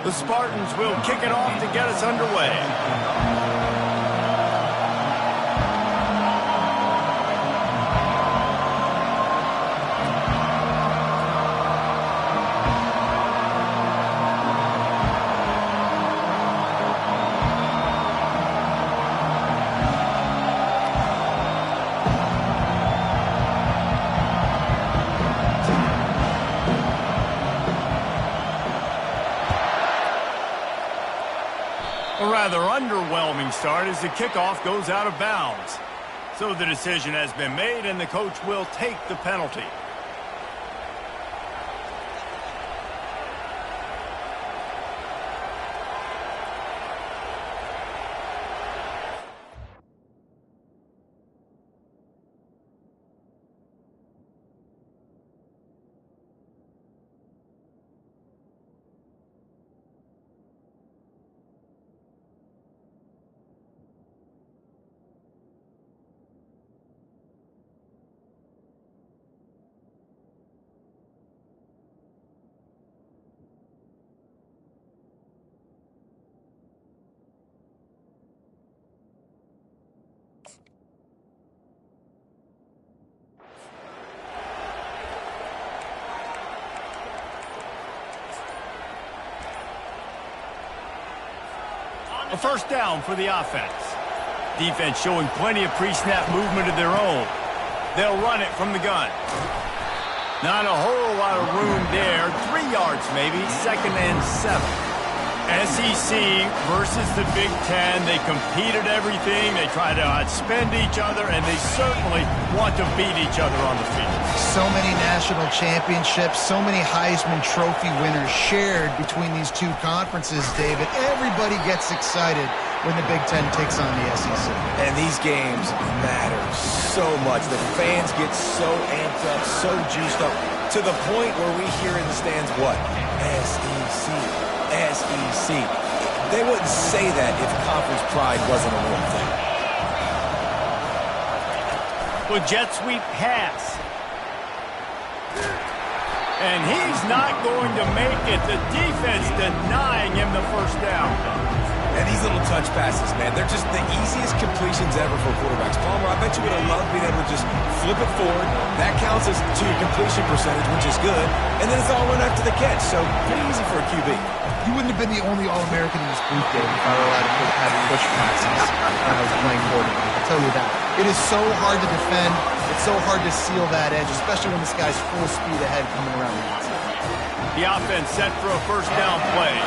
The Spartans will kick it off to get us underway. A rather underwhelming start as the kickoff goes out of bounds. So the decision has been made and the coach will take the penalty. A first down for the offense. Defense showing plenty of pre-snap movement of their own. They'll run it from the gun. Not a whole lot of room there. 3 yards maybe. 2nd and 7. SEC versus the Big Ten. They compete at everything. They try to outspend each other, and they certainly want to beat each other on the field. So many national championships, so many Heisman Trophy winners shared between these two conferences, David. Everybody gets excited when the Big Ten takes on the SEC. And these games matter so much. The fans get so amped up, so juiced up, to the point where we hear in the stands what? SEC. SEC. They wouldn't say that if conference pride wasn't a real thing. With jet sweep pass. And he's not going to make it. The defense denying him the first down. And these little touch passes, man, they're just the easiest completions ever for quarterbacks. Palmer, I bet you would have loved being able to just flip it forward. That counts as to your completion percentage, which is good. And then it's all run after the catch, so pretty easy for a QB. You wouldn't have been the only All-American in this booth, Dave, if I were allowed to have push passes when I was playing quarterback. I'll tell you that. It is so hard to defend. It's so hard to seal that edge, especially when this guy's full speed ahead coming around the outside. The offense set for a first down play.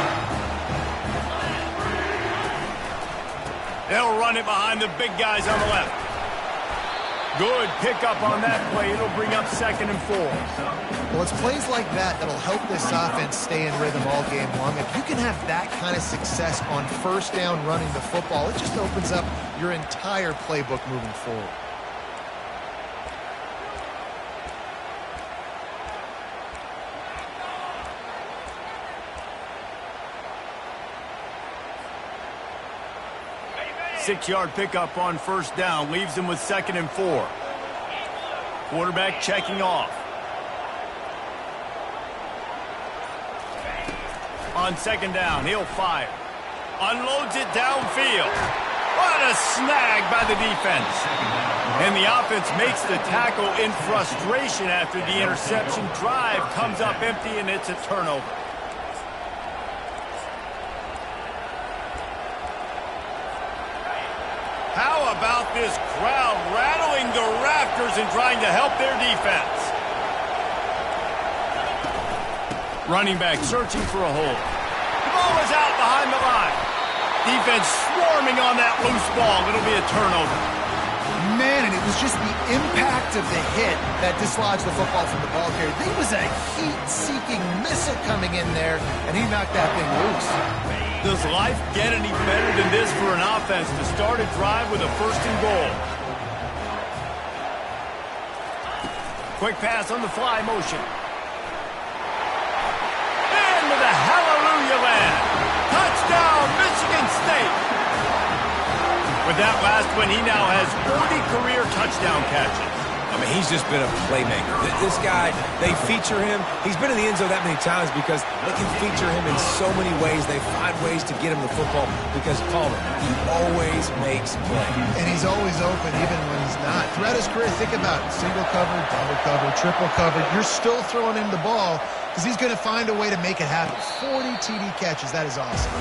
They'll run it behind the big guys on the left. Good pickup on that play. It'll bring up 2nd and 4. Well, it's plays like that that'll help this offense stay in rhythm all game long. If you can have that kind of success on first down running the football, it just opens up your entire playbook moving forward. Six-yard pickup on first down leaves them with 2nd and 4. Quarterback checking off. On 2nd down, he'll fire. Unloads it downfield. What a snag by the defense. And the offense makes the tackle in frustration after the interception. Drive comes up empty, and it's a turnover. How about this crowd rattling the rafters and trying to help their defense? Running back searching for a hole. The ball is out behind the line. Defense swarming on that loose ball. It'll be a turnover. Man, and it was just the impact of the hit that dislodged the football from the ball carrier. There was a heat-seeking missile coming in there, and he knocked that thing loose. Does life get any better than this for an offense to start a drive with a 1st and goal? Quick pass on the fly motion. Into the hallelujah land. Touchdown, Michigan State. With that last one, he now has 40 career touchdown catches. I mean, he's just been a playmaker. This guy, they feature him. He's been in the end zone that many times because they can feature him in so many ways. They find ways to get him the football because, Palmer, he always makes plays. And he's always open even when he's not. Throughout his career, think about it. Single cover, double cover, triple cover. You're still throwing him the ball because he's going to find a way to make it happen. 40 TD catches. That is awesome.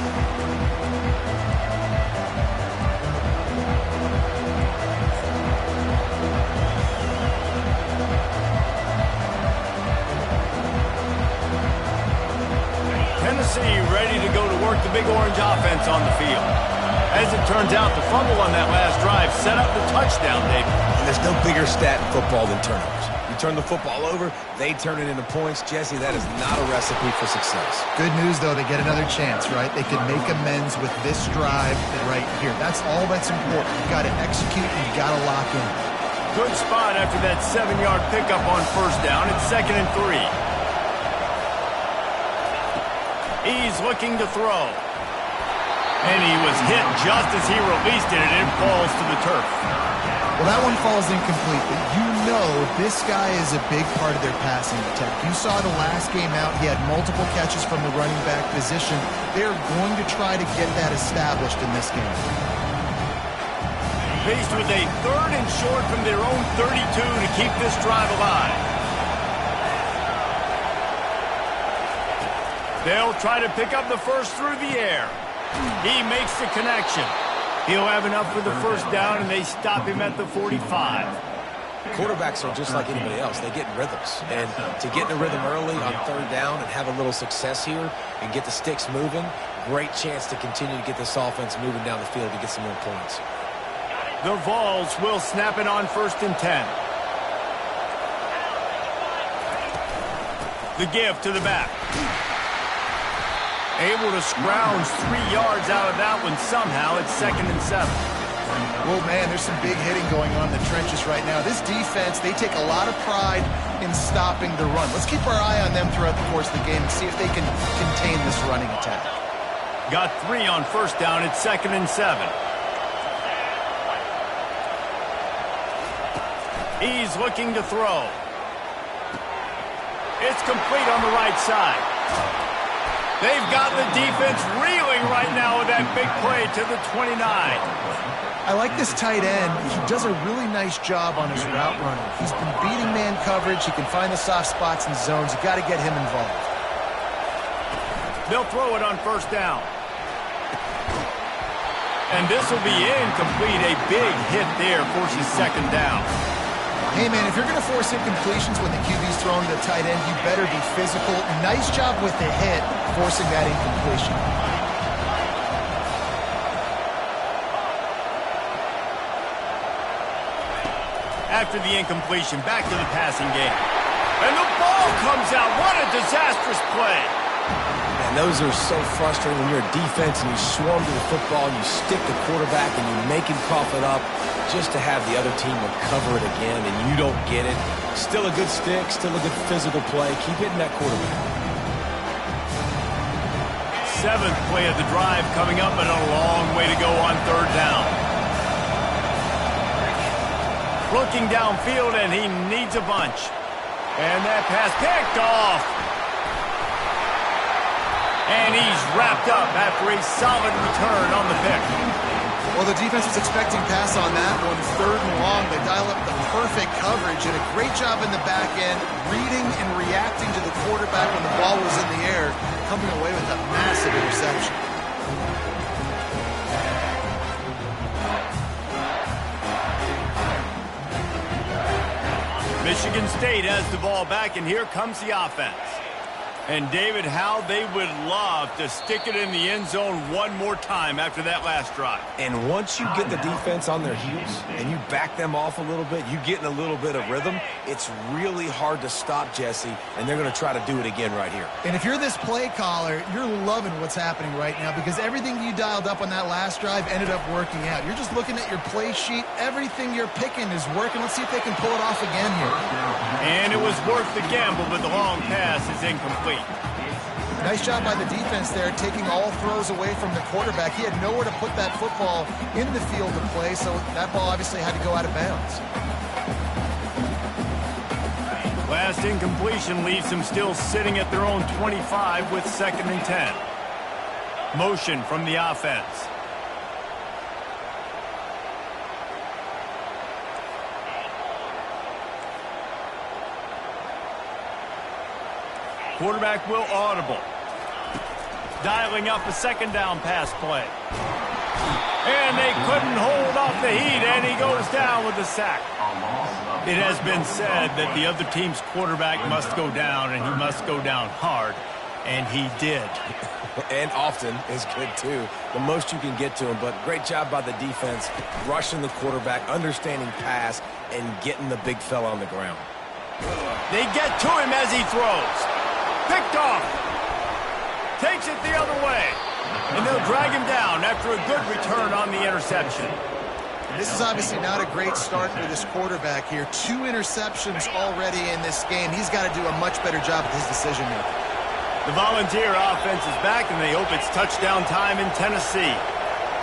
Tennessee ready to go to work the Big Orange offense on the field. As it turns out, the fumble on that last drive set up the touchdown, David. And there's no bigger stat in football than turnovers. You turn the football over, they turn it into points. Jesse, that is not a recipe for success. Good news, though, they get another chance, right? They can make amends with this drive right here. That's all that's important. You've got to execute and you've got to lock in. Good spot after that 7-yard pickup on first down. It's 2nd and 3. He's looking to throw. And he was hit just as he released it, and it falls to the turf. Well, that one falls incomplete, but you know this guy is a big part of their passing attack. You saw the last game out, he had multiple catches from the running back position. They're going to try to get that established in this game. Faced with a 3rd and short from their own 32 to keep this drive alive. They'll try to pick up the first through the air. He makes the connection. He'll have enough for the first down, and they stop him at the 45. Quarterbacks are just like anybody else. They get in rhythms. And to get in a rhythm early on 3rd down and have a little success here and get the sticks moving, great chance to continue to get this offense moving down the field to get some more points. The Vols will snap it on 1st and 10. The give to the back. Able to scrounge 3 yards out of that one somehow. It's 2nd and 7. Well, man, there's some big hitting going on in the trenches right now. This defense, they take a lot of pride in stopping the run. Let's keep our eye on them throughout the course of the game and see if they can contain this running attack. Got 3 on first down. It's 2nd and 7. He's looking to throw. It's complete on the right side. They've got the defense reeling right now with that big play to the 29. I like this tight end. He does a really nice job on his route running. He's been beating man coverage. He can find the soft spots and zones. You got to get him involved. They'll throw it on first down. And this will be incomplete. A big hit there forces 2nd down. Hey, man, if you're going to force incompletions when the QB's throwing to the tight end, you better be physical. Nice job with the hit, forcing that incompletion. After the incompletion, back to the passing game. And the ball comes out. What a disastrous play. And those are so frustrating when you're a defense and you swarm to the football and you stick the quarterback and you make him cough it up just to have the other team recover it again and you don't get it. Still a good stick, still a good physical play. Keep hitting that quarterback. 7th play of the drive coming up, and a long way to go on 3rd down. Looking downfield, and he needs a bunch. And that pass picked off. And he's wrapped up after a solid return on the pick. Well, the defense was expecting pass on that one. 3rd and long. They dial up the perfect coverage. Did a great job in the back end, reading and reacting to the quarterback when the ball was in the air, coming away with a massive interception. Michigan State has the ball back, and here comes the offense. And, David, how they would love to stick it in the end zone one more time after that last drive. And once you get the defense on their heels and you back them off a little bit, you get in a little bit of rhythm, it's really hard to stop, Jesse, and they're going to try to do it again right here. And if you're this play caller, you're loving what's happening right now because everything you dialed up on that last drive ended up working out. You're just looking at your play sheet. Everything you're picking is working. Let's see if they can pull it off again here. And it was worth the gamble, but the long pass is incomplete. Nice job by the defense there, taking all throws away from the quarterback. He had nowhere to put that football in the field to play, so that ball obviously had to go out of bounds. Last incompletion leaves them still sitting at their own 25 with 2nd and 10. Motion from the offense. Quarterback will audible. Dialing up a 2nd down pass play. And they couldn't hold off the heat, and he goes down with a sack. It has been said that the other team's quarterback must go down, and he must go down hard, and he did. And often is good, too. The most you can get to him, but great job by the defense, rushing the quarterback, understanding pass, and getting the big fella on the ground. They get to him as he throws. Picked off. Takes it the other way. And they'll drag him down after a good return on the interception. This is obviously not a great start for this quarterback here. 2 interceptions already in this game. He's got to do a much better job with his decision-making. The Volunteer offense is back, and they hope it's touchdown time in Tennessee.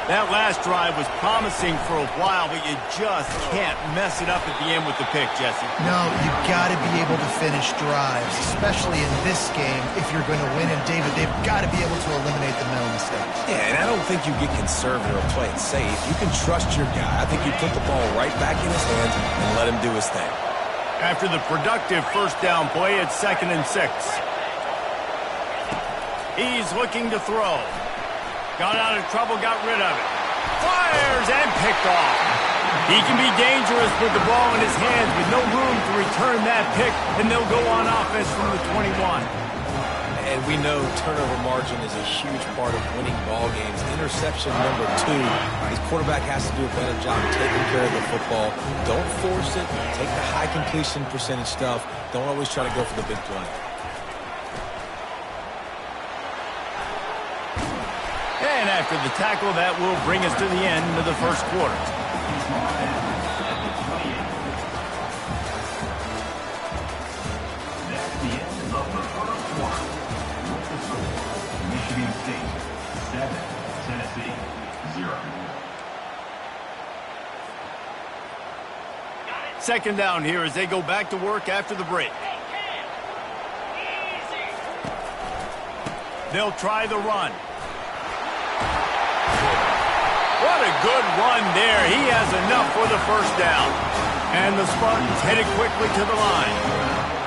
That last drive was promising for a while, but you just can't mess it up at the end with the pick, Jesse. No, you've got to be able to finish drives, especially in this game if you're going to win. And, David, they've got to be able to eliminate the mental mistakes. Yeah, and I don't think you get conservative or play it safe. You can trust your guy. I think you put the ball right back in his hands and let him do his thing. After the productive 1st down play, it's 2nd and 6. He's looking to throw. Got out of trouble, got rid of it. Fires and picked off. He can be dangerous with the ball in his hands with no room to return that pick, and they'll go on offense from the 21. And we know turnover margin is a huge part of winning ball games. Interception number 2. His quarterback has to do a better job taking care of the football. Don't force it. Take the high completion percentage stuff. Don't always try to go for the big play. And after the tackle, that will bring us to the end of the 1st quarter. That's the end of the 1st quarter. Michigan State 7, Tennessee 0. 2nd down here as they go back to work after the break. They'll try the run. What a good run there. He has enough for the 1st down. And the Spartans headed quickly to the line.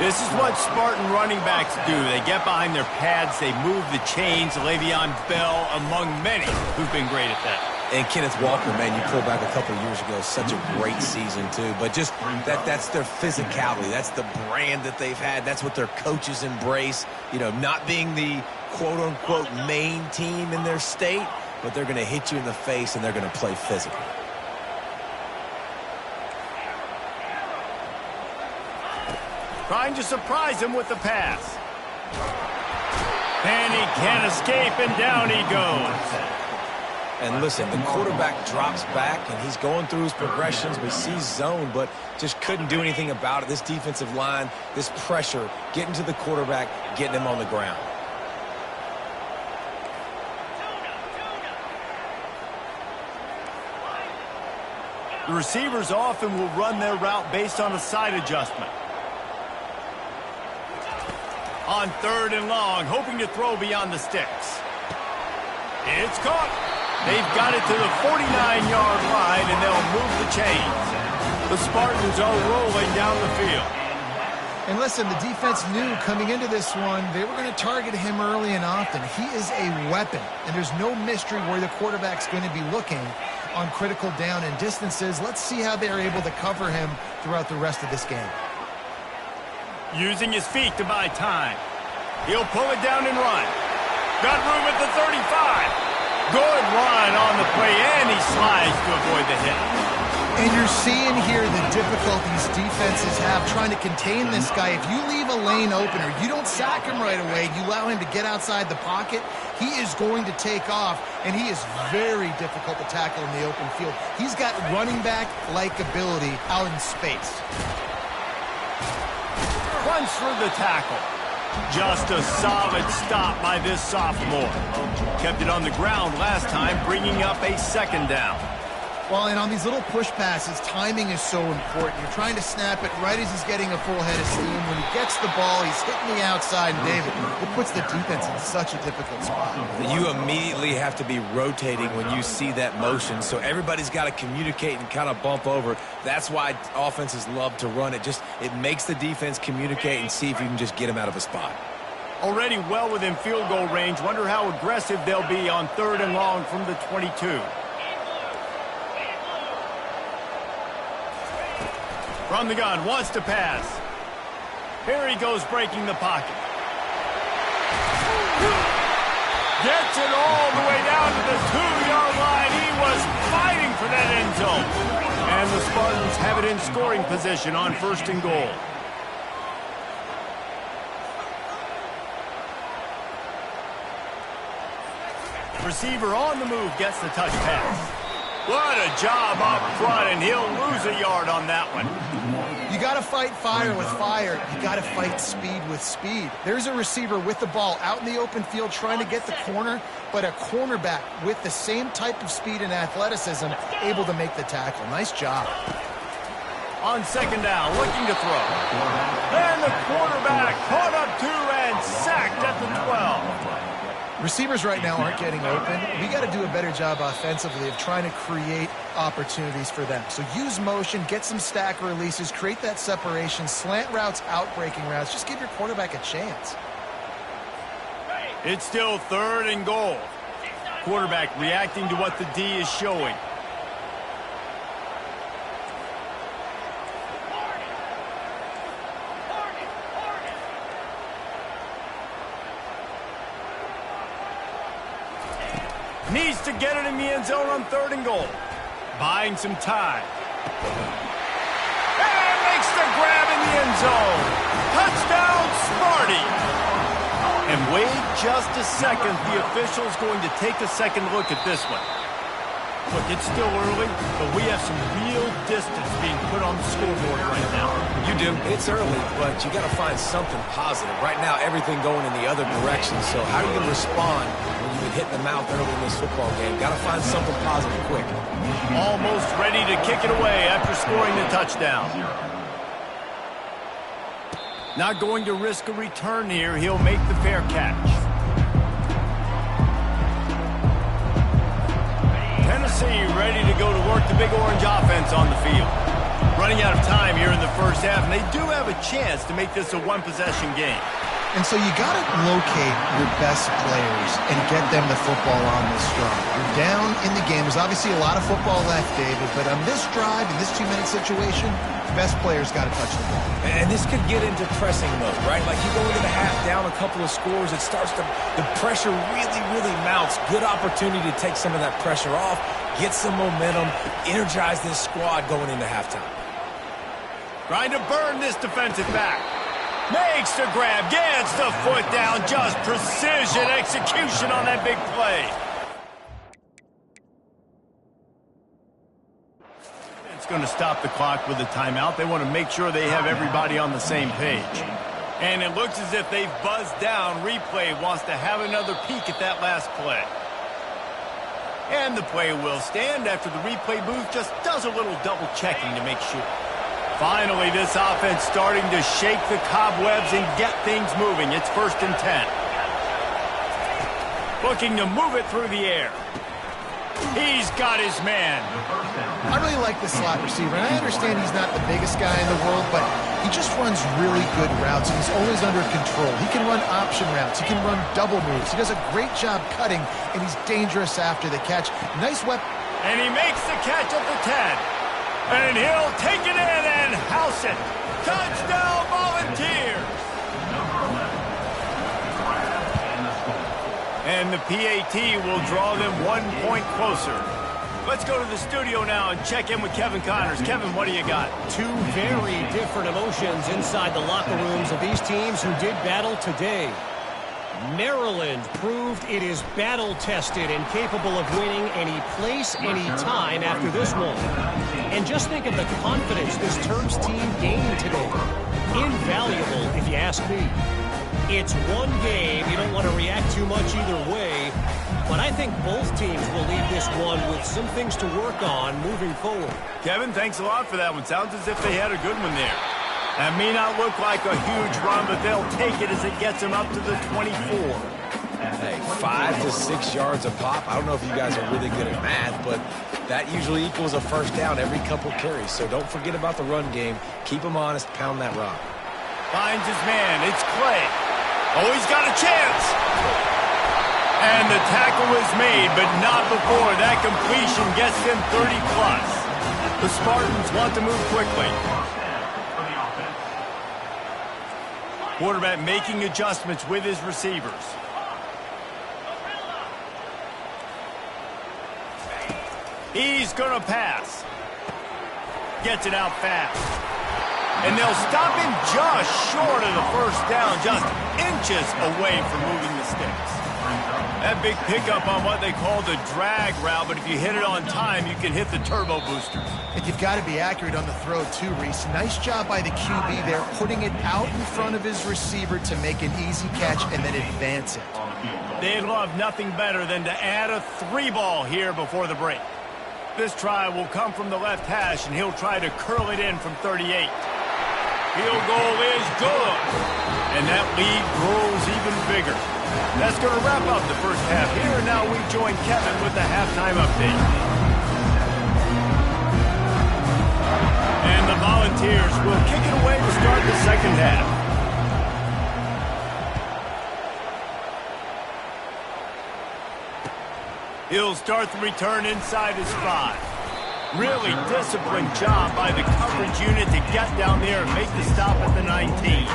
This is what Spartan running backs do. They get behind their pads, they move the chains. Le'Veon Bell among many who've been great at that. And Kenneth Walker, man, you pull back a couple of years ago, such a great season, too. But just that's their physicality. That's the brand that they've had. That's what their coaches embrace. You know, not being the quote-unquote main team in their state, but they're going to hit you in the face, and they're going to play physical. Trying to surprise him with the pass. And he can't escape, and down he goes. And listen, the quarterback drops back, and he's going through his progressions. We see zone, but just couldn't do anything about it. This defensive line, this pressure, getting to the quarterback, getting him on the ground. The receivers often will run their route based on a side adjustment. On 3rd and long, hoping to throw beyond the sticks. It's caught. They've got it to the 49-yard line, and they'll move the chains. The Spartans are rolling down the field. And listen, the defense knew coming into this one, they were going to target him early and often. He is a weapon, and there's no mystery where the quarterback's going to be looking on critical down and distances. Let's see how they're able to cover him throughout the rest of this game. Using his feet to buy time. He'll pull it down and run. Got room at the 35. Good run on the play, and he slides to avoid the hit. And you're seeing here the difficulties defenses have trying to contain this guy. If you leave a lane open or you don't sack him right away, you allow him to get outside the pocket, he is going to take off, and he is very difficult to tackle in the open field. He's got running back-like ability out in space. Runs through the tackle. Just a solid stop by this sophomore. Kept it on the ground last time, bringing up a 2nd down. Well, and on these little push passes, timing is so important. You're trying to snap it right as he's getting a full head of steam. When he gets the ball, he's hitting the outside, and David, it puts the defense in such a difficult spot. You immediately have to be rotating when you see that motion, so everybody's got to communicate and kind of bump over. That's why offenses love to run it. It makes the defense communicate and see if you can just get him out of a spot. Already well within field goal range. Wonder how aggressive they'll be on 3rd and long from the 22. From the gun, wants to pass. Here he goes, breaking the pocket. Gets it all the way down to the 2-yard line. He was fighting for that end zone. And the Spartans have it in scoring position on 1st and goal. Receiver on the move gets the touch pass. What a job up front, and he'll lose a yard on that one. You got to fight fire with fire. You got to fight speed with speed. There's a receiver with the ball out in the open field trying to get the corner, but a cornerback with the same type of speed and athleticism able to make the tackle. Nice job. On 2nd down, looking to throw. And the quarterback caught up 2 and sacked at the 12. Receivers right now aren't getting open. We got to do a better job offensively of trying to create opportunities for them. So use motion, get some stack releases, create that separation, slant routes, out-breaking routes. Just give your quarterback a chance. It's still 3rd and goal. Quarterback reacting to what the D is showing. Needs to get it in the end zone on 3rd and goal. Buying some time. And makes the grab in the end zone. Touchdown, Sparty. And wait just a second. The official's going to take a second look at this one. Look, it's still early, but we have some real distance being put on the scoreboard right now. You do. It's early, but you got to find something positive. Right now, everything going in the other direction. So how are you going to respond when you've been hitting the mouth early in this football game? Got to find something positive quick. Almost ready to kick it away after scoring the touchdown. Not going to risk a return here. He'll make the fair catch. Tennessee ready to go to work the big orange offense on the field. Running out of time here in the first half, and they do have a chance to make this a one-possession game. And so you got to locate your best players and get them the football on this drive. You're down in the game. There's obviously a lot of football left, David, but on this drive, in this 2-minute situation, best players got to touch the ball. And this could get into pressing mode, right? Like you go into the half down a couple of scores, it starts to, the pressure really mounts. Good opportunity to take some of that pressure off, get some momentum, energize this squad going into halftime. Trying to burn this defensive back. Makes the grab, gets the foot down, just precision execution on that big play. It's going to stop the clock with a timeout. They want to make sure they have everybody on the same page. And it looks as if they've buzzed down. Replay wants to have another peek at that last play. And the play will stand after the replay booth just does a little double checking to make sure. Finally, this offense starting to shake the cobwebs and get things moving. It's 1st and 10. Looking to move it through the air. He's got his man. I really like this slot receiver, and I understand he's not the biggest guy in the world, but he just runs really good routes, and he's always under control. He can run option routes. He can run double moves. He does a great job cutting, and he's dangerous after the catch. Nice weapon. And he makes the catch at the 10. And he'll take it in and house it. Touchdown, Volunteers! And the PAT will draw them 1 point closer. Let's go to the studio now and check in with Kevin Connors. Kevin, what do you got? Two very different emotions inside the locker rooms of these teams who did battle today. Maryland proved it is battle-tested and capable of winning any place, any time after this one. And just think of the confidence this Terps team gained today. Invaluable, if you ask me. It's one game. You don't want to react too much either way. but I think both teams will leave this one with some things to work on moving forward. Kevin, thanks a lot for that one. Sounds as if they had a good one there. That may not look like a huge run, but they'll take it as it gets them up to the 24. Hey, 5 to 6 yards a pop. I don't know if you guys are really good at math, but that usually equals a first down every couple carries. So don't forget about the run game. Keep them honest. Pound that rock. Finds his man. It's Clay. Oh, he's got a chance. And the tackle is made, but not before that completion gets them 30-plus. The Spartans want to move quickly. Quarterback making adjustments with his receivers. He's going to pass. Gets it out fast. And they'll stop him just short of the first down, just inches away from moving the sticks. That big pickup on what they call the drag route, but if you hit it on time, you can hit the turbo booster. And you've got to be accurate on the throw too, Reese. Nice job by the QB there, putting it out in front of his receiver to make an easy catch and then advance it. They'd love nothing better than to add a 3-ball here before the break. This try will come from the left hash, and he'll try to curl it in from 38. Field goal is good. And that lead grows even bigger. That's going to wrap up the first half here, and now we join Kevin with the halftime update. And the Volunteers will kick it away to start the second half. He'll start the return inside his 5. Really disciplined job by the coverage unit to get down there and make the stop at the 19.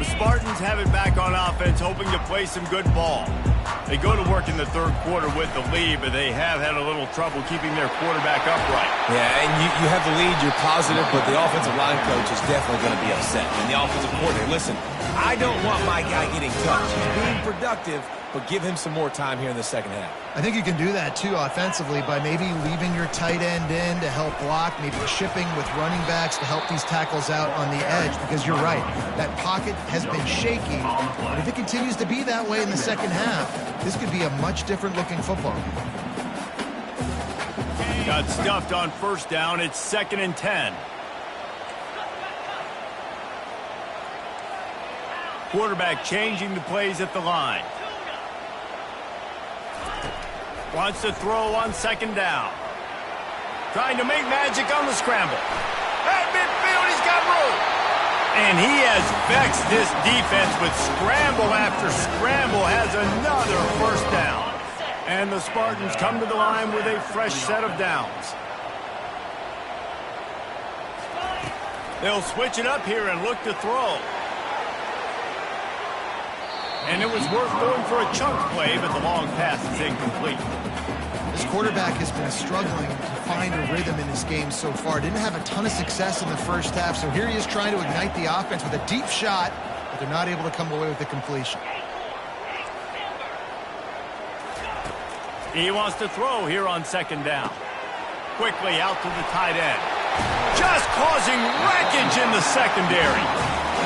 Spartans have it back on offense, hoping to play some good ball. They go to work in the third quarter with the lead, but they have had a little trouble keeping their quarterback upright. Yeah, and you have the lead, you're positive, but the offensive line coach is definitely going to be upset. And the offensive coordinator, listen, I don't want my guy getting touched. He's being productive, but give him some more time here in the second half. I think you can do that, too, offensively, by maybe leaving your tight end in to help block, maybe shipping with running backs to help these tackles out on the edge, because you're right, that pocket has been shaky, and if it continues to be that way in the second half, this could be a much different-looking football. Got stuffed on first down. It's 2nd and 10. Quarterback changing the plays at the line. Wants to throw on 2nd down. Trying to make magic on the scramble. At midfield, he's got room. And he has vexed this defense with scramble after scramble, has another first down. And the Spartans come to the line with a fresh set of downs. They'll switch it up here and look to throw. And it was worth going for a chunk play, but the long pass is incomplete. This quarterback has been struggling to find a rhythm in this game so far. Didn't have a ton of success in the first half, so here he is trying to ignite the offense with a deep shot, but they're not able to come away with the completion. He wants to throw here on 2nd down. Quickly out to the tight end. Just causing wreckage in the secondary.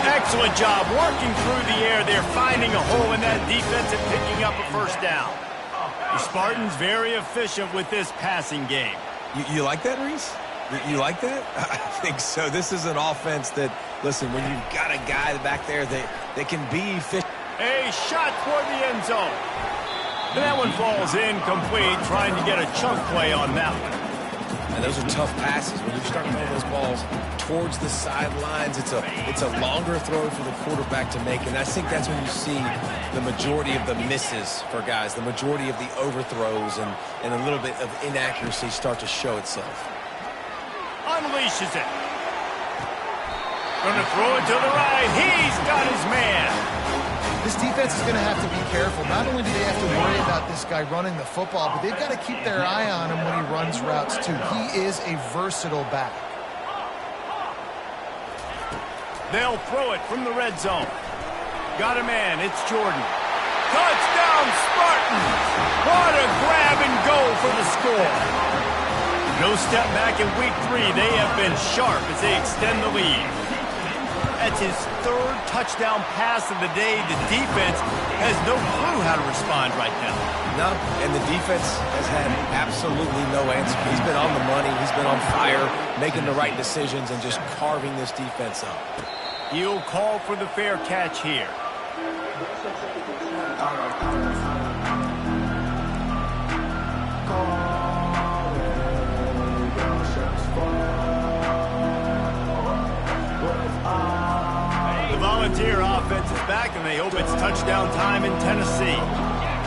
Excellent job working through the air there, finding a hole in that defense and picking up a first down. The Spartans very efficient with this passing game. You like that, Reese? You like that? I think so. This is an offense that, listen, when you've got a guy back there that can be efficient. A shot toward the end zone. And that one falls incomplete, trying to get a chunk play on that one. And those are tough passes. When you start throwing those balls towards the sidelines, it's a longer throw for the quarterback to make. And I think that's when you see the majority of the misses for guys, the majority of the overthrows and a little bit of inaccuracy start to show itself. Unleashes it. Going to throw it to the right. He's got his man. This defense is going to have to be careful. Not only do they have to worry about this guy running the football, but they've got to keep their eye on him when he runs routes, too. He is a versatile back. They'll throw it from the red zone. Got a man. It's Jordan. Touchdown, Spartans! What a grab and go for the score. No step back in week 3. They have been sharp as they extend the lead. That's his 3rd touchdown pass of the day. The defense has no clue how to respond right now. No, and the defense has had absolutely no answer. He's been on the money. He's been on fire, making the right decisions and just carving this defense up. He'll call for the fair catch here. The Volunteer offense is back, and they hope it's touchdown time in Tennessee.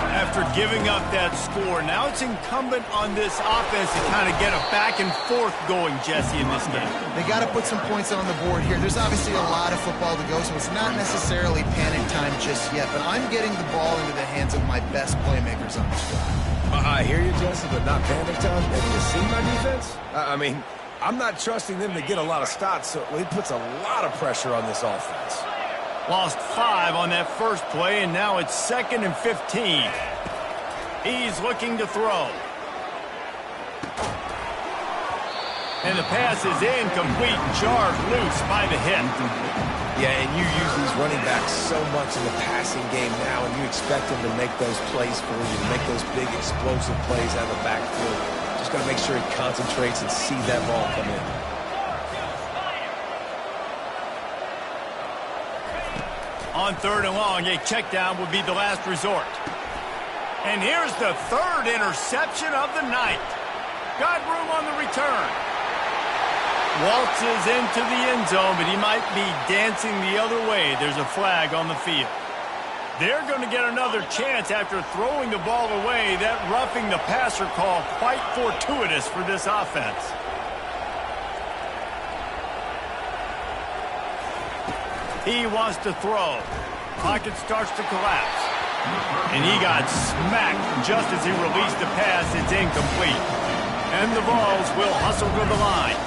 After giving up that score, now it's incumbent on this offense to kind of get a back and forth going, Jesse, in this game. They got to put some points on the board here. There's obviously a lot of football to go, so it's not necessarily panic time just yet, but I'm getting the ball into the hands of my best playmakers on this drive. I hear you, Jesse, but not panic time. Have you seen my defense? I mean, I'm not trusting them to get a lot of stops, so it puts a lot of pressure on this offense. Lost 5 on that first play, and now it's 2nd and 15. He's looking to throw. And the pass is incomplete, jarred loose by the hit. Yeah, and you use these running backs so much in the passing game now, and you expect them to make those plays for you, to make those big explosive plays out of the backfield. Just got to make sure he concentrates and see that ball come in. On 3rd and long, a check down would be the last resort. And here's the 3rd interception of the night. Got room on the return. Waltzes into the end zone, but he might be dancing the other way. There's a flag on the field. They're going to get another chance after throwing the ball away. That roughing the passer call quite fortuitous for this offense. He wants to throw. Pocket starts to collapse. And he got smacked just as he released the pass. It's incomplete. And the Vols will hustle to the line.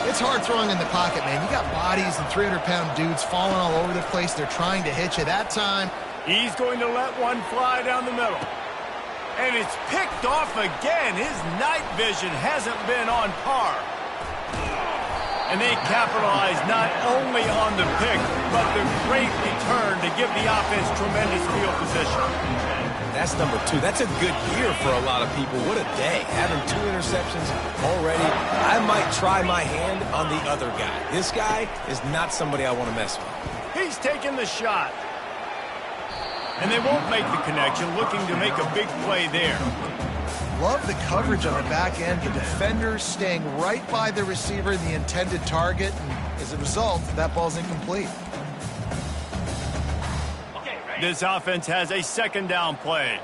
It's hard throwing in the pocket, man. You got bodies and 300-pound dudes falling all over the place. They're trying to hit you that time. He's going to let one fly down the middle. And it's picked off again. His night vision hasn't been on par. And they capitalize not only on the pick, but the great return to give the offense tremendous field position. That's number 2. That's a good year for a lot of people. What a day. Having 2 interceptions already. I might try my hand on the other guy. This guy is not somebody I want to mess with. He's taking the shot. And they won't make the connection, looking to make a big play there. Love the coverage on the back end. The defenders staying right by the receiver, the intended target. And as a result, that ball's incomplete. This offense has a 2nd down play.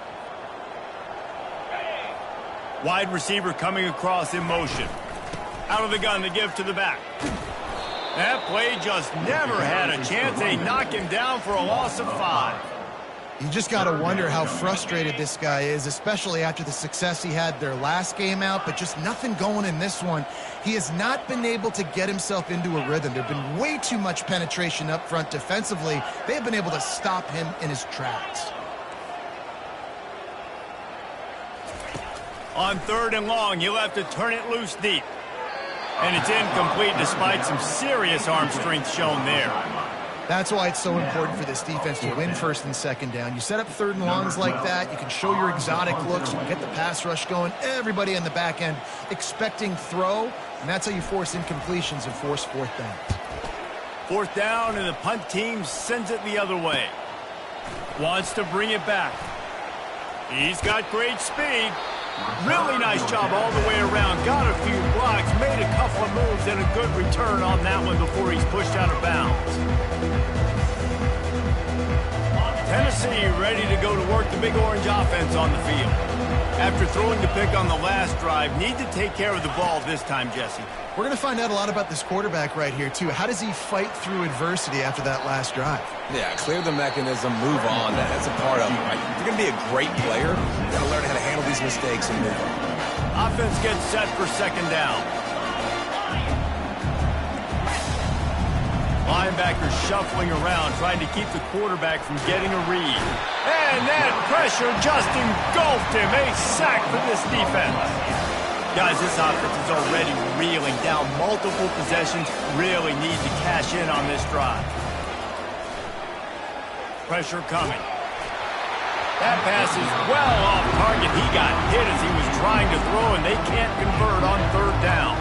Wide receiver coming across in motion. Out of the gun to give to the back. That play just never had a chance. They knock him down for a loss of 5. You just got to wonder how frustrated this guy is, especially after the success he had their last game out, but just nothing going in this one. He has not been able to get himself into a rhythm. There have been way too much penetration up front defensively. They have been able to stop him in his tracks. On 3rd and long, he'll have to turn it loose deep. And it's incomplete despite some serious arm strength shown there. That's why it's so important for this defense to win 1st and 2nd down. You set up 3rd and longs like that, you can show your exotic looks, you can get the pass rush going, everybody on the back end expecting throw, and that's how you force incompletions and force 4th down. 4th down, and the punt team sends it the other way. Wants to bring it back. He's got great speed. Really nice job all the way around. Got a few blocks, made a couple of moves, and a good return on that one before he's pushed out of bounds. Tennessee ready to go to work the Big Orange offense on the field. After throwing the pick on the last drive, need to take care of the ball this time, Jesse. We're going to find out a lot about this quarterback right here, too. How does he fight through adversity after that last drive? Yeah, clear the mechanism, move on. That's a part of it, right? If you're going to be a great player, you got to learn how to handle these mistakes and move on. Offense gets set for 2nd down. Linebackers shuffling around, trying to keep the quarterback from getting a read. And that pressure just engulfed him. A sack for this defense. Guys, this offense is already reeling down multiple possessions. Really need to cash in on this drive. Pressure coming. That pass is well off target. He got hit as he was trying to throw, and they can't convert on third down.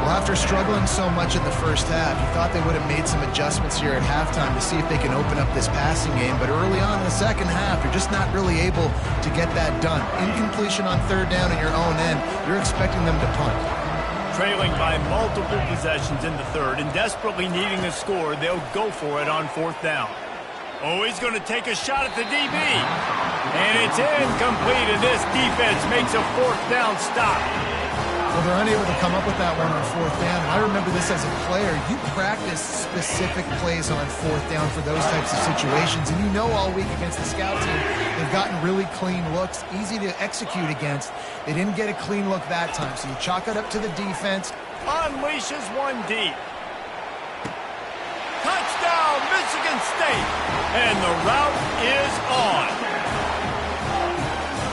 Well, after struggling so much in the first half, you thought they would have made some adjustments here at halftime to see if they can open up this passing game. But early on in the second half, you're just not really able to get that done. Incompletion on third down in your own end, you're expecting them to punt. Trailing by multiple possessions in the third and desperately needing a score, they'll go for it on fourth down. Oh, he's going to take a shot at the DB. And it's incomplete, and this defense makes a fourth down stop. Well, they're unable to come up with that one on fourth down. And I remember this as a player. You practice specific plays on fourth down for those types of situations. And you know all week against the scout team, they've gotten really clean looks, easy to execute against. They didn't get a clean look that time. So you chalk it up to the defense. Unleashes one deep. Touchdown, Michigan State. And the route is on.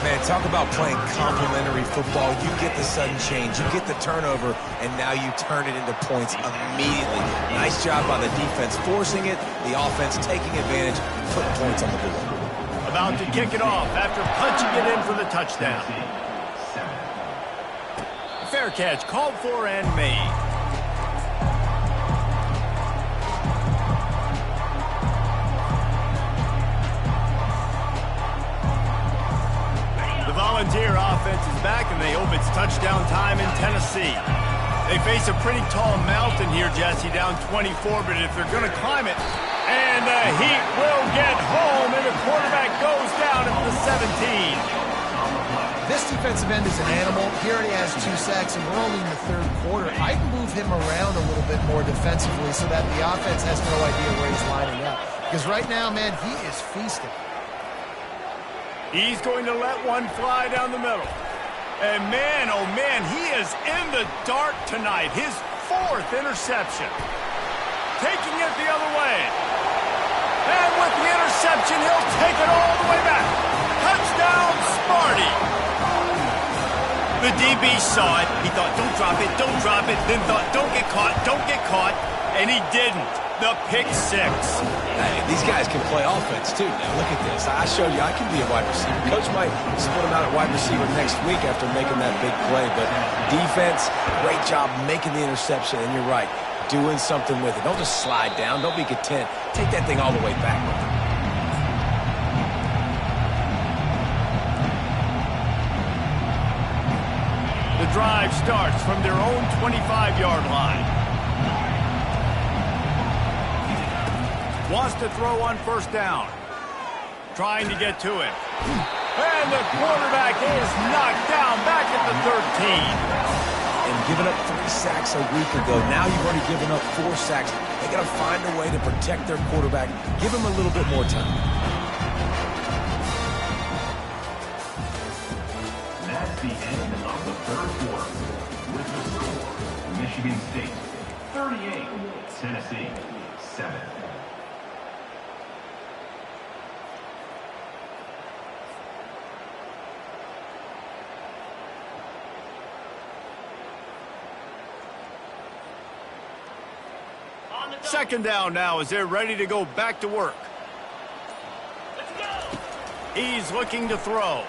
Man, talk about playing complementary football. You get the sudden change, you get the turnover, and now you turn it into points immediately. Nice job by the defense forcing it, the offense taking advantage, putting points on the board. About to kick it off after punching it in for the touchdown. Fair catch called for and made. Volunteer offense is back, and they hope it's touchdown time in Tennessee. They face a pretty tall mountain here, Jesse, down 24, but if they're going to climb it, and the Heat will get home, and the quarterback goes down at the 17. This defensive end is an animal. He already has 2 sacks, and we're only in the third quarter. I can move him around a little bit more defensively so that the offense has no idea where he's lining up. Because right now, man, he is feasting. He's going to let one fly down the middle. And man, oh man, he is in the dark tonight. His 4th interception. Taking it the other way. And with the interception, he'll take it all the way back. Touchdown, Sparty. The DB saw it. He thought, don't drop it, don't drop it. Then thought, don't get caught, don't get caught. And he didn't. The pick 6. Hey, these guys can play offense, too. Now, look at this. I showed you I can be a wide receiver. Coach might split him out at wide receiver next week after making that big play. But defense, great job making the interception. And you're right, doing something with it. Don't just slide down. Don't be content. Take that thing all the way back. The drive starts from their own 25-yard line. Wants to throw on first down. Trying to get to him. And the quarterback is knocked down back at the 13. And giving up 3 sacks a week ago. Now you've already given up 4 sacks. They got to find a way to protect their quarterback. Give him a little bit more time. That's the end of the third quarter. With the score, Michigan State 38, Tennessee 7. Second down now as they're ready to go back to work. He's looking to throw.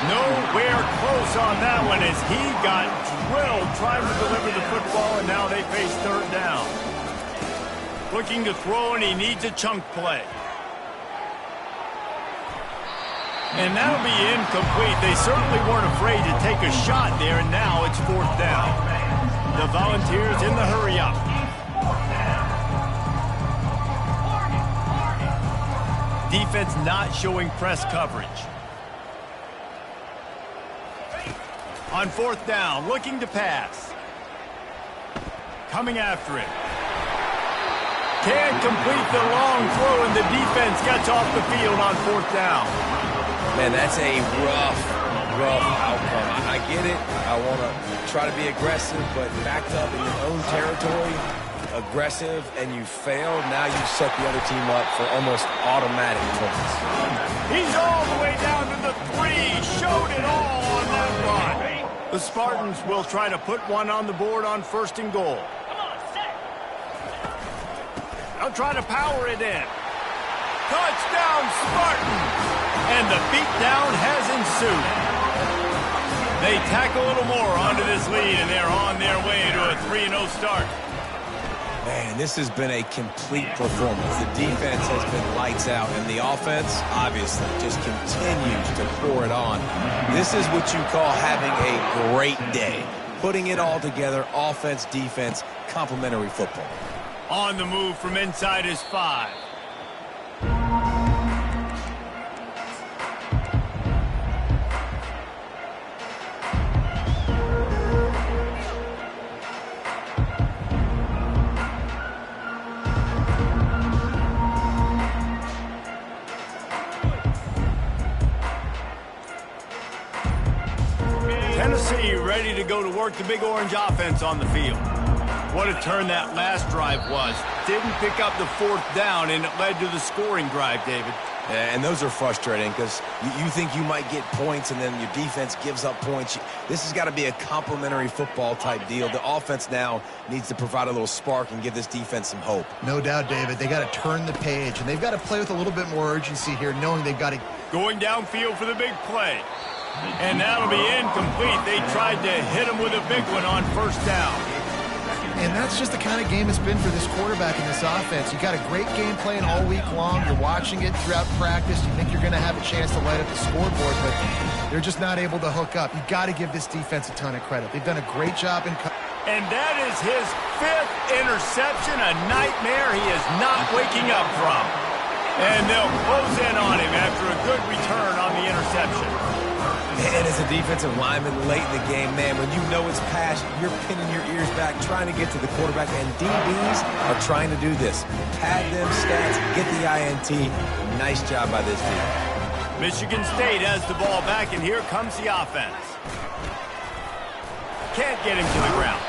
Nowhere close on that one as he got drilled trying to deliver the football, and now they face third down. Looking to throw, and he needs a chunk play. And that'll be incomplete. They certainly weren't afraid to take a shot there, and now it's fourth down. The Volunteers in the hurry up. Defense not showing press coverage. On fourth down, looking to pass. Coming after it. Can't complete the long throw, and the defense gets off the field on fourth down. Man, that's a rough outcome. I get it. I want to try to be aggressive, but backed up in your own territory, aggressive and you fail, now you set the other team up for almost automatic points. He's all the way down to the 3. Showed it all on that run. The Spartans will try to put one on the board on 1st and goal. They'll try to power it in. Touchdown, Spartans! And the beatdown has ensued. They tack a little more onto this lead, and they're on their way to a 3-0 start. Man, this has been a complete performance. The defense has been lights out, and the offense, obviously, just continues to pour it on. This is what you call having a great day. Putting it all together, offense, defense, complementary football. On the move from inside his 5. Tennessee ready to go to work the Big Orange offense on the field. What a turn that last drive was. Didn't pick up the 4th down, and it led to the scoring drive, David. Yeah, and those are frustrating because you think you might get points and then your defense gives up points. This has got to be a complementary football type deal. The offense now needs to provide a little spark and give this defense some hope. No doubt, David. They got to turn the page, and they've got to play with a little bit more urgency here, knowing they've got to... Going downfield for the big play. And that'll be incomplete. They tried to hit him with a big one on 1st down. And that's just the kind of game it's been for this quarterback in this offense. You got a great game plan all week long. You're watching it throughout practice. You think you're going to have a chance to light up the scoreboard, but they're just not able to hook up. You got to give this defense a ton of credit. They've done a great job in... And that is his 5th interception, a nightmare he is not waking up from. And they'll close in on him after a good return on the interception. And as a defensive lineman late in the game, man, when you know it's past, you're pinning your ears back, trying to get to the quarterback, and DBs are trying to do this. Pad them stats, get the INT. Nice job by this team. Michigan State has the ball back, and here comes the offense. Can't get him to the ground.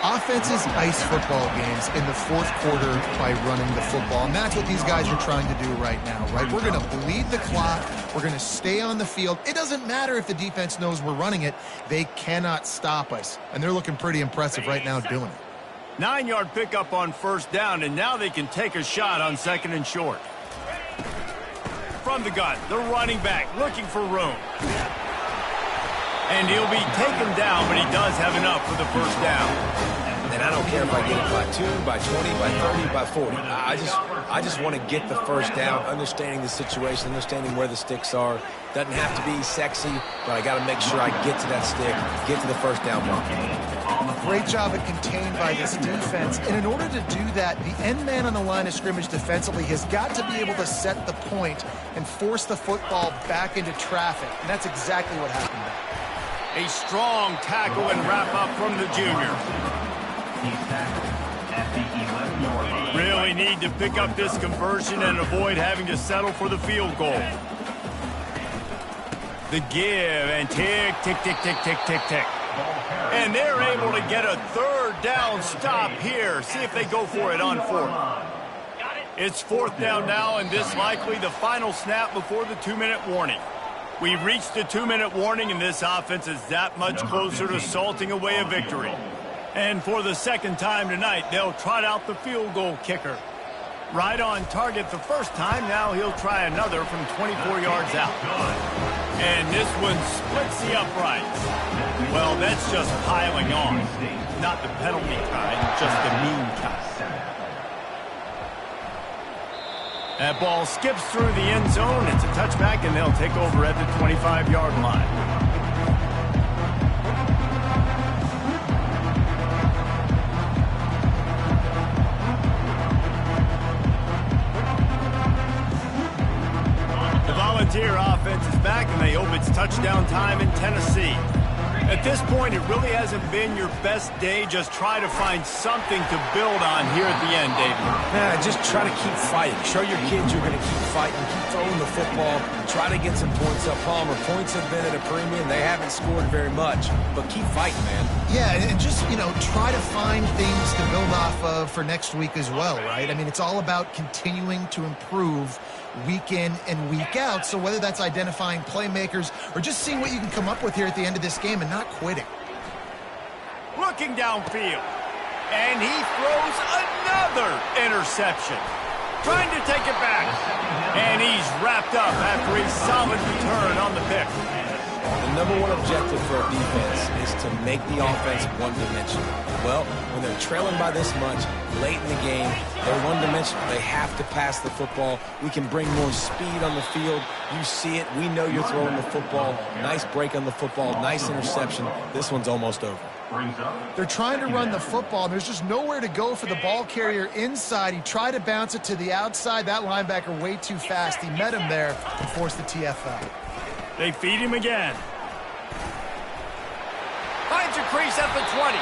Offenses ice football games in the 4th quarter by running the football, and that's what these guys are trying to do right now, right? We're going to bleed the clock. We're going to stay on the field. It doesn't matter if the defense knows we're running it. They cannot stop us, and they're looking pretty impressive right now doing it. 9-yard pickup on 1st down, and now they can take a shot on 2nd and short. From the gun, the running back looking for room. And he'll be taken down, but he does have enough for the 1st down. And I don't care if I get it by 2, by 20, by 30, by 40. I just want to get the 1st down, understanding the situation, understanding where the sticks are. Doesn't have to be sexy, but I got to make sure I get to that stick, get to the 1st down mark. Great job at contained by this defense. And in order to do that, the end man on the line of scrimmage defensively has got to be able to set the point and force the football back into traffic. And that's exactly what happened there. A strong tackle and wrap-up from the junior. Really need to pick up this conversion and avoid having to settle for the field goal. The give and tick, tick, tick, tick, tick, tick, tick. And they're able to get a 3rd down stop here. See if they go for it on 4th. It's 4th down now, and this likely the final snap before the 2-minute warning. We've reached the 2-minute warning, and this offense is that much closer to salting away a victory. And for the 2nd time tonight, they'll trot out the field goal kicker. Right on target the 1st time, now he'll try another from 24 yards out. And this one splits the uprights. Well, that's just piling on. Not the penalty kind, just the mean kind. That ball skips through the end zone. It's a touchback, and they'll take over at the 25-yard line. The Volunteer offense is back, and they hope it's touchdown time in Tennessee. At this point, it really hasn't been your best day. Just try to find something to build on here at the end, David. Just try to keep fighting. Show your kids you're going to keep fighting, keep throwing the football, try to get some points up. Palmer, points have been at a premium. They haven't scored very much, but keep fighting, man. Yeah, and just, try to find things to build off of for next week as well, right? I mean, it's all about continuing to improve week in and week out. So whether that's identifying playmakers or just seeing what you can come up with here at the end of this game and not quitting. Looking downfield. And he throws another interception. Trying to take it back. And he's wrapped up after a solid return on the pick. The number one objective for a defense is to make the offense one-dimensional. Well, when they're trailing by this much, late in the game, they're one-dimensional. They have to pass the football. We can bring more speed on the field. You see it. We know you're throwing the football. Nice break on the football. Nice interception. This one's almost over. They're trying to run the football, and there's just nowhere to go for the ball carrier inside. He tried to bounce it to the outside. That linebacker way too fast. He met him there and forced the TFL. They feed him again. Finds a crease at the 20.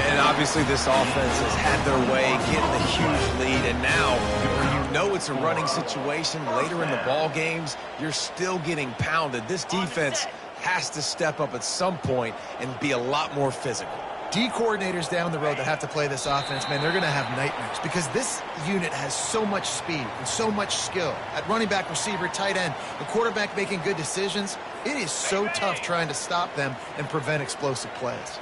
And obviously this offense has had their way, getting a huge lead, and now when you know it's a running situation later in the ball games, you're still getting pounded. This defense has to step up at some point and be a lot more physical. D coordinators down the road that have to play this offense, man, they're going to have nightmares because this unit has so much speed and so much skill. At running back, receiver, tight end, the quarterback making good decisions, it is so tough trying to stop them and prevent explosive plays.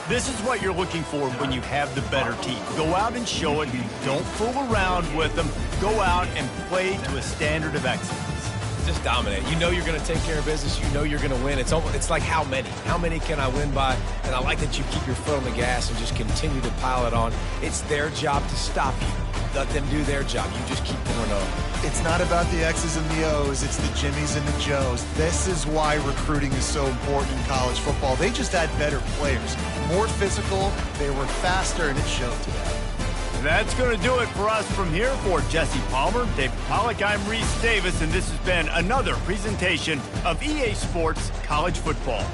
This is what you're looking for when you have the better team. Go out and show it. Don't fool around with them. Go out and play to a standard of excellence. Just dominate. You know you're going to take care of business. You know you're going to win. It's like how many? How many can I win by? And I like that you keep your foot on the gas and just continue to pile it on. It's their job to stop you. Let them do their job. You just keep going on. It's not about the X's and the O's. It's the Jimmies and the Joes. This is why recruiting is so important in college football. They just had better players. More physical, they were faster, and it showed today. That's going to do it for us from here. For Jesse Palmer, David Pollack, I'm Reese Davis, and this has been another presentation of EA Sports College Football.